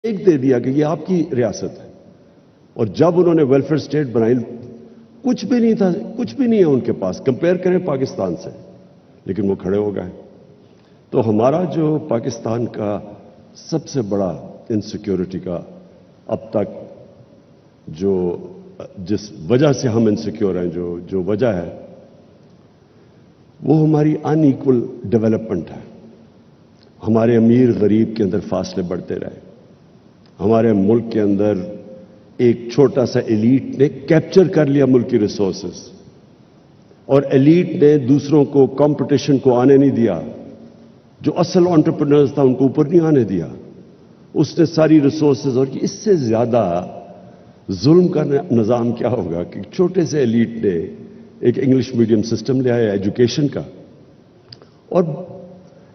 ایک دے دیا کہ یہ آپ کی ریاست ہے. اور جب انہوں نے ویلفیئر اسٹیٹ بنائی کچھ بھی نہیں تھا, کچھ بھی نہیں ہے ان کے پاس, کمپیئر کریں پاکستان سے, لیکن وہ کھڑے ہو گئے. تو ہمارا جو پاکستان کا سب سے بڑا انسیکیورٹی کا اب تک جس وجہ سے ہم انسیکیور ہیں, جو وجہ ہے وہ ہماری ان ایکول ڈیولپمنٹ ہے. ہمارے امیر غریب کے اندر فاصلے بڑھتے رہے. ہمارے ملک کے اندر ایک چھوٹا سا ایلیٹ نے کیپچر کر لیا ملک کی ریسورسز, اور ایلیٹ نے دوسروں کو کمپٹیشن کو آنے نہیں دیا. جو اصل انٹرپرینرز تھا ان کو اوپر نہیں آنے دیا. اس نے ساری ریسورسز, اور اس سے زیادہ ظلم کا نظام کیا ہوگا کہ چھوٹے سے ایلیٹ نے ایک انگلش میڈیم سسٹم لے آیا ایجوکیشن کا, اور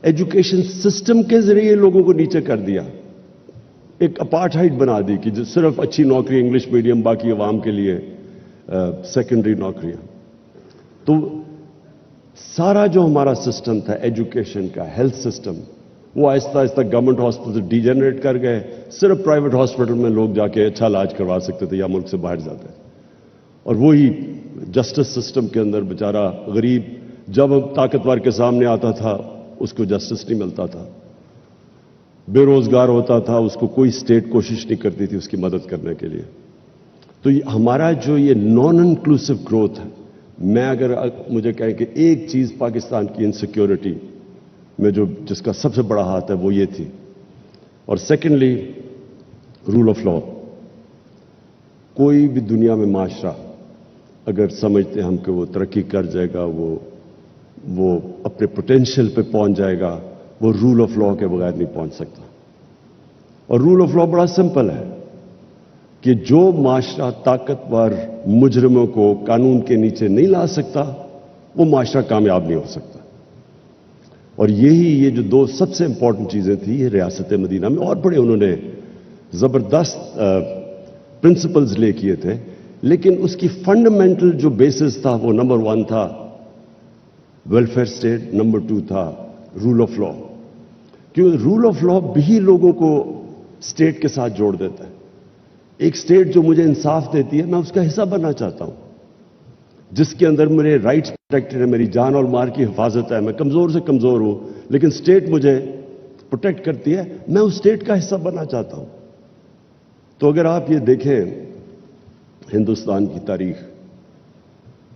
ایجوکیشن سسٹم کے ذریعے لوگوں کو نیچے کر دیا. ایک اپارٹھائڈ بنا دی کہ صرف اچھی نوکری انگلش میڈیم, باقی عوام کے لیے سیکنڈری نوکریاں. تو سارا جو ہمارا سسٹم تھا ایجوکیشن کا, ہیلتھ سسٹم, وہ آہستہ آہستہ گورنمنٹ ہاسپٹل ڈی جنریٹ کر گئے. صرف پرائیویٹ ہاسپٹل میں لوگ جا کے اچھا علاج کروا سکتے تھے یا ملک سے باہر جاتے. اور وہی جسٹس سسٹم کے اندر بیچارہ غریب جب طاقتور کے سامنے آتا تھا اس کو جسٹس نہیں ملتا تھا, بے روزگار ہوتا تھا, اس کو کوئی اسٹیٹ کوشش نہیں کرتی تھی اس کی مدد کرنے کے لیے. تو ہمارا جو یہ نان انکلوسیو گروتھ ہے, میں اگر مجھے کہیں کہ ایک چیز پاکستان کی انسیکیورٹی میں جس کا سب سے بڑا ہاتھ ہے وہ یہ تھی. اور سیکنڈلی رول آف لا. کوئی بھی دنیا میں معاشرہ اگر سمجھتے ہم کہ وہ ترقی کر جائے گا, وہ اپنے پوٹینشیل پہ پہنچ جائے گا, وہ رول آف لا کے بغیر نہیں پہنچ سکتا. اور رول آف لا بڑا سمپل ہے کہ جو معاشرہ طاقتور مجرموں کو قانون کے نیچے نہیں لا سکتا وہ معاشرہ کامیاب نہیں ہو سکتا. اور یہ جو دو سب سے امپورٹنٹ چیزیں تھیں یہ ریاست مدینہ میں, اور بڑے انہوں نے زبردست پرنسپلز لے کیے تھے, لیکن اس کی فنڈامنٹل جو بیسس تھا وہ نمبر 1 تھا ویلفیئر اسٹیٹ, نمبر 2 تھا رول آف لا. کیونکہ رول آف لا بھی لوگوں کو اسٹیٹ کے ساتھ جوڑ دیتا ہے. ایک اسٹیٹ جو مجھے انصاف دیتی ہے میں اس کا حصہ بننا چاہتا ہوں, جس کے اندر میرے رائٹس پروٹیکٹڈ ہیں, میری جان اور مال کی حفاظت ہے, میں کمزور سے کمزور ہوں لیکن اسٹیٹ مجھے پروٹیکٹ کرتی ہے, میں اس اسٹیٹ کا حصہ بننا چاہتا ہوں. تو اگر آپ یہ دیکھیں ہندوستان کی تاریخ,